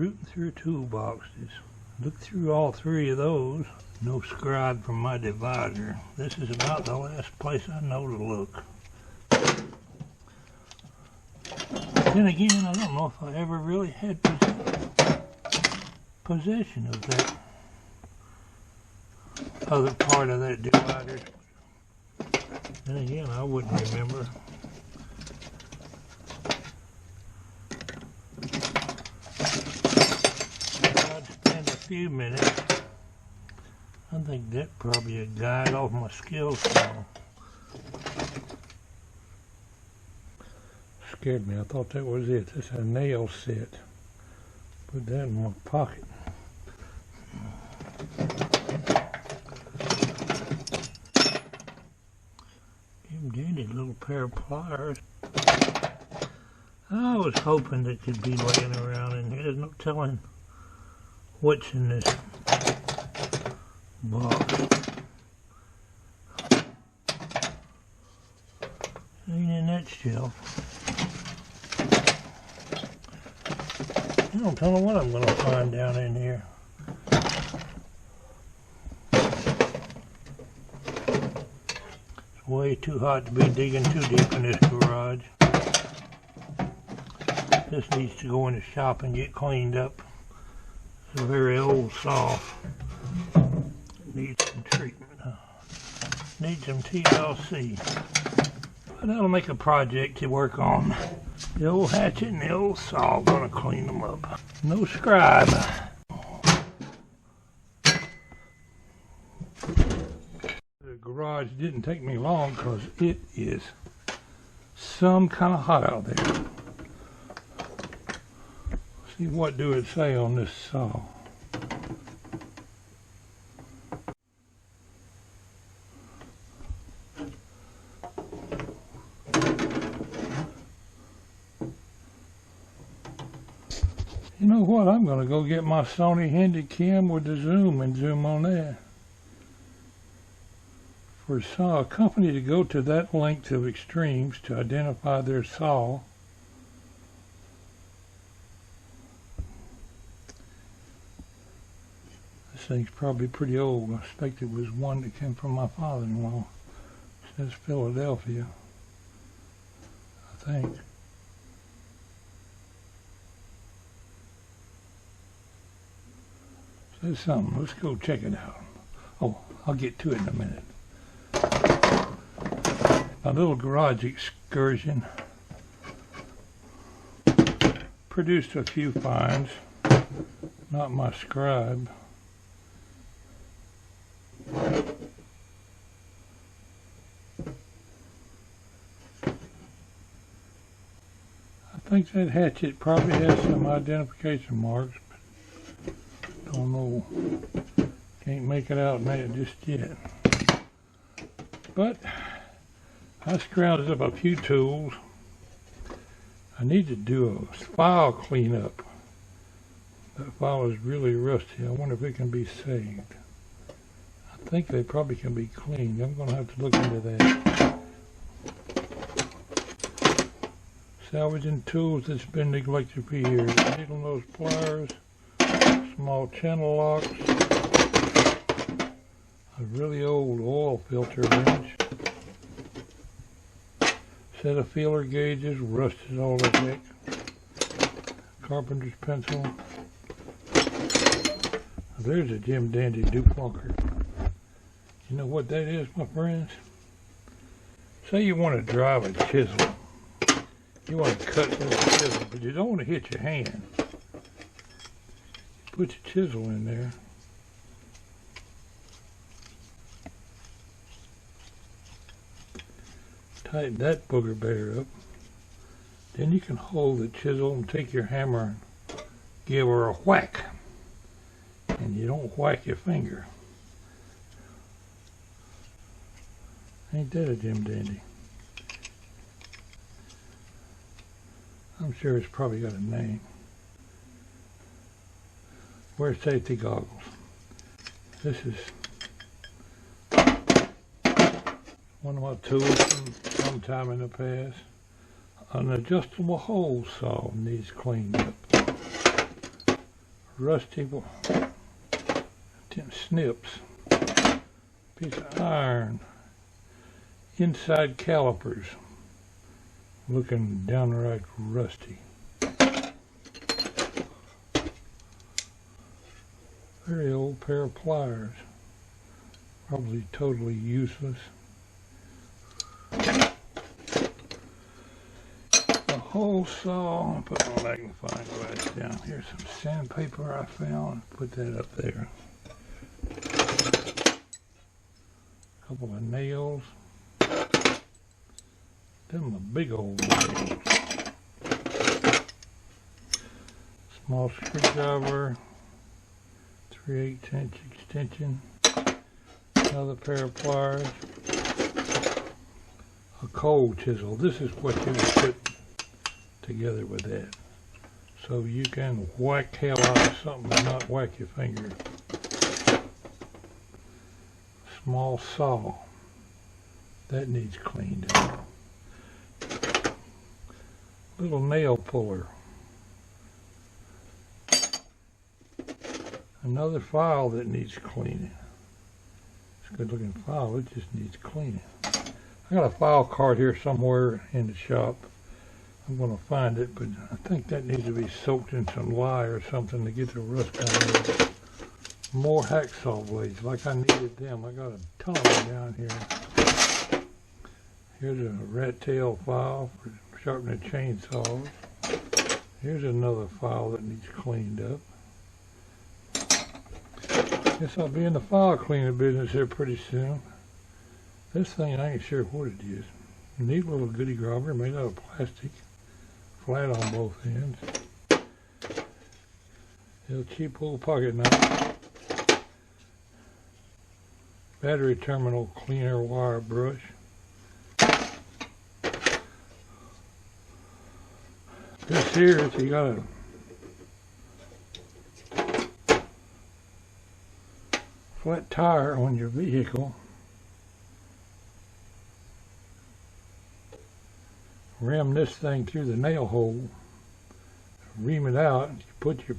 rooting through toolboxes. Look through all three of those. No scribe from my divider. This is about the last place I know to look. Then again, I don't know if I ever really had possession of that other part of that divider. Then again, I wouldn't remember. I'd spend a few minutes. I think that's probably a guide off my skill saw. Scared me. I thought that was it. That's a nail set. Put that in my pocket. Dandy little pair of pliers. I was hoping that could be laying around in here. There's no telling what's in this box. In a nutshell. I don't know what I'm going to find down in here. It's way too hot to be digging too deep in this garage. This needs to go in the shop and get cleaned up. It's a very old saw. It needs some treatment. Needs some TLC. But that'll make a project to work on. The old hatchet and the old saw, gonna clean them up. No scribe. The garage didn't take me long because it is some kind of hot out there. See, what do it say on this saw? You know what? I'm going to go get my Sony Handycam with the zoom and zoom on that. For a saw company to go to that length of extremes to identify their saw, this thing's probably pretty old. I suspect it was one that came from my father-in-law. It says Philadelphia, I think. There's something. Let's go check it out. Oh, I'll get to it in a minute. My little garage excursion produced a few finds. Not my scribe. I think that hatchet probably has some identification marks. Don't know, can't make it out man just yet. But I scrounged up a few tools. I need to do a file cleanup. That file is really rusty. I wonder if it can be saved. I think they probably can be cleaned. I'm going to have to look into that. Salvaging tools that's been neglected for years. Needle nose pliers. Small channel locks, a really old oil filter wrench, set of feeler gauges, rusted all the heck, carpenter's pencil. There's a Jim Dandy duplocker. You know what that is, my friends? Say you want to drive a chisel. You want to cut with a chisel, but you don't want to hit your hand. Put your chisel in there. Tighten that booger bear up. Then you can hold the chisel and take your hammer and give her a whack. And you don't whack your finger. Ain't that a Jim Dandy? I'm sure it's probably got a name. Wear safety goggles. This is one of my tools from some time in the past. An adjustable hole saw needs cleaned up. rusty snips, piece of iron, inside calipers, looking downright rusty. Very old pair of pliers, probably totally useless. A hole saw, put my magnifying glass down. Here's some sandpaper I found, put that up there. A couple of nails. Them a big old nails. Small screwdriver. 3/8" extension, another pair of pliers, a cold chisel. This is what you would put together with that, so you can whack hell out of something and not whack your finger. Small saw, that needs cleaned up. Little nail puller. Another file that needs cleaning. It's a good looking file, it just needs cleaning. I got a file card here somewhere in the shop. I'm going to find it, but I think that needs to be soaked in some lye or something to get the rust out of it. More hacksaw blades, like I needed them. I got a ton of them down here. Here's a rat tail file for sharpening chainsaws. Here's another file that needs cleaned up. Guess I'll be in the file cleaning business here pretty soon. This thing, I ain't sure what it is. A neat little goody grabber made out of plastic, flat on both ends. Little cheap little pocket knife. Battery terminal cleaner wire brush. This here, if you got a flat tire on your vehicle, ram this thing through the nail hole, ream it out, you put your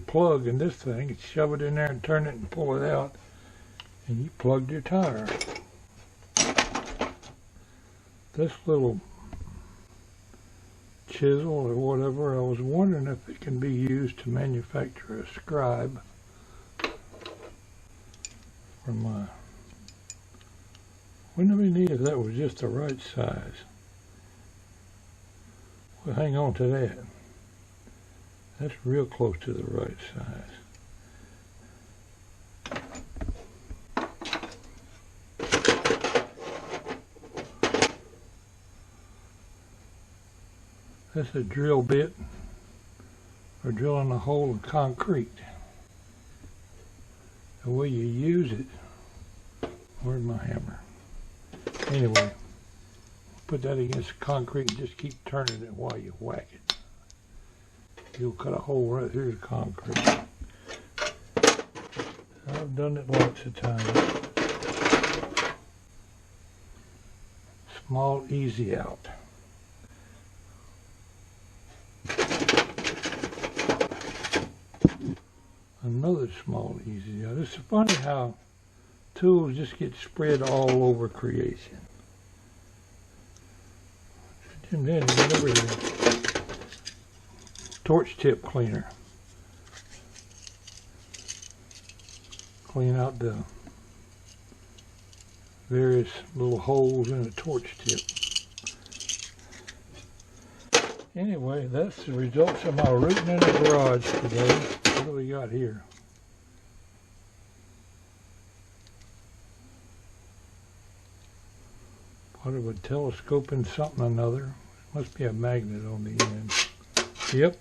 plug in this thing, shove it in there and turn it and pull it out, and you plugged your tire. This little chisel or whatever, I was wondering if it can be used to manufacture a scribe. Wouldn't it be neat if that was just the right size? We'll hang on to that. That's real close to the right size. That's a drill bit for drilling a hole in concrete. The way you use it. Where's my hammer? Anyway, put that against the concrete and just keep turning it while you whack it. You'll cut a hole right through the concrete. I've done it lots of times. Small easy out. Another small easy out. It's funny how tools just get spread all over creation. And then remember the torch tip cleaner. Clean out the various little holes in the torch tip. Anyway, that's the results of my rooting in the garage today. What do we got here? Part of a telescope and something or another. Must be a magnet on the end. Yep.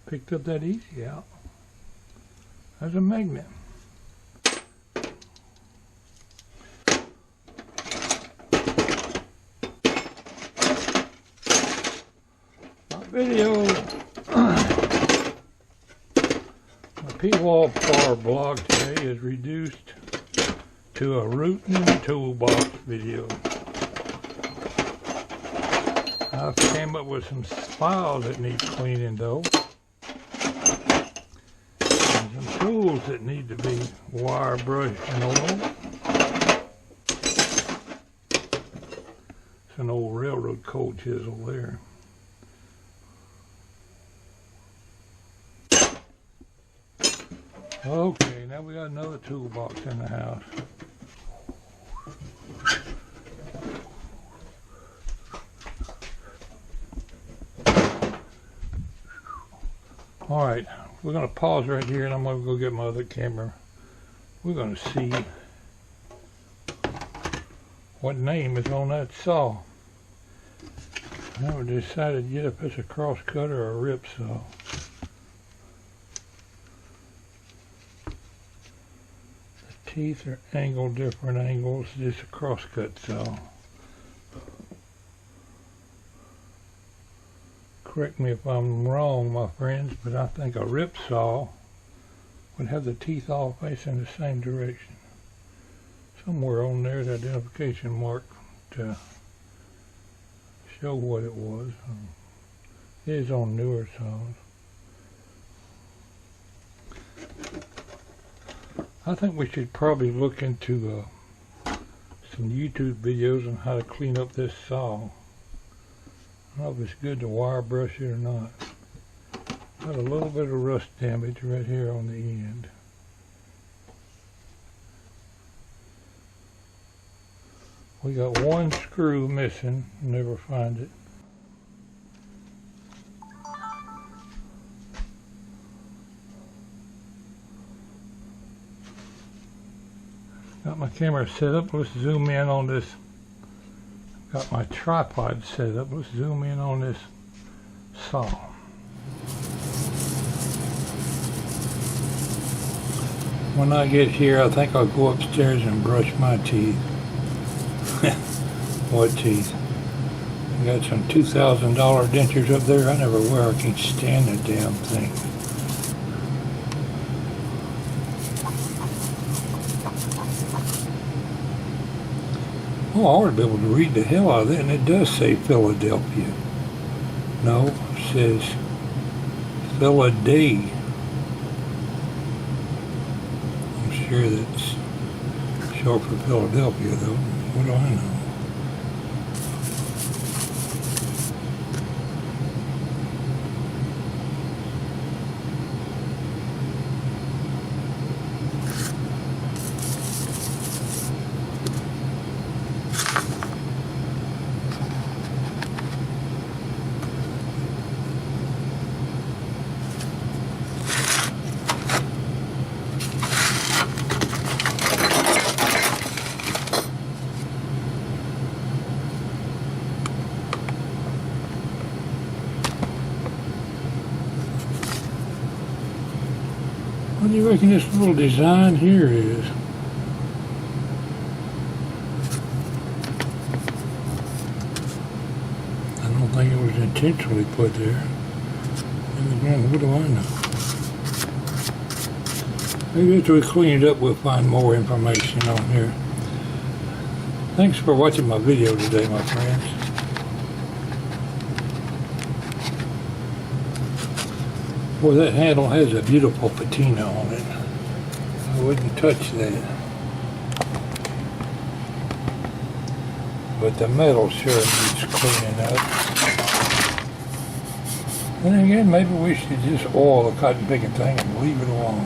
Picked up that easy out. There's a magnet. My video, my Pwalpar blog today is reduced to a rootin' toolbox video. I came up with some files that need cleaning though. And some tools that need to be wire brushed and oiled. It's an old railroad cold chisel there. Okay, now we got another toolbox in the house. Alright, we're going to pause right here and I'm going to go get my other camera. We're going to see what name is on that saw. I never decided yet if it's a cross cutter or a rip saw. The teeth are angled different angles. It's a cross cut saw. Correct me if I'm wrong, my friends, but I think a rip saw would have the teeth all facing the same direction. Somewhere on there, the identification mark to show what it was. It is on newer saws. I think we should probably look into some YouTube videos on how to clean up this saw. I don't know if it's good to wire brush it or not. Got a little bit of rust damage right here on the end. We got one screw missing, never find it. Got my camera set up, let's zoom in on this. Got my tripod set up. Let's zoom in on this saw. When I get here, I think I'll go upstairs and brush my teeth. What teeth? I got some $2,000 dentures up there I never wear. I can't stand that damn thing. Oh, I ought to be able to read the hell out of that, and it does say Philadelphia. No, it says Philadelphia. I'm sure that's short for Philadelphia, though. What do I know? What do you reckon this little design here is? I don't think it was intentionally put there. And again, what do I know? Maybe after we clean it up, we'll find more information on here. Thanks for watching my video today, my friends. Boy, that handle has a beautiful patina on it. I wouldn't touch that. But the metal sure needs cleaning up. And again, maybe we should just oil the cotton picking thing and leave it alone.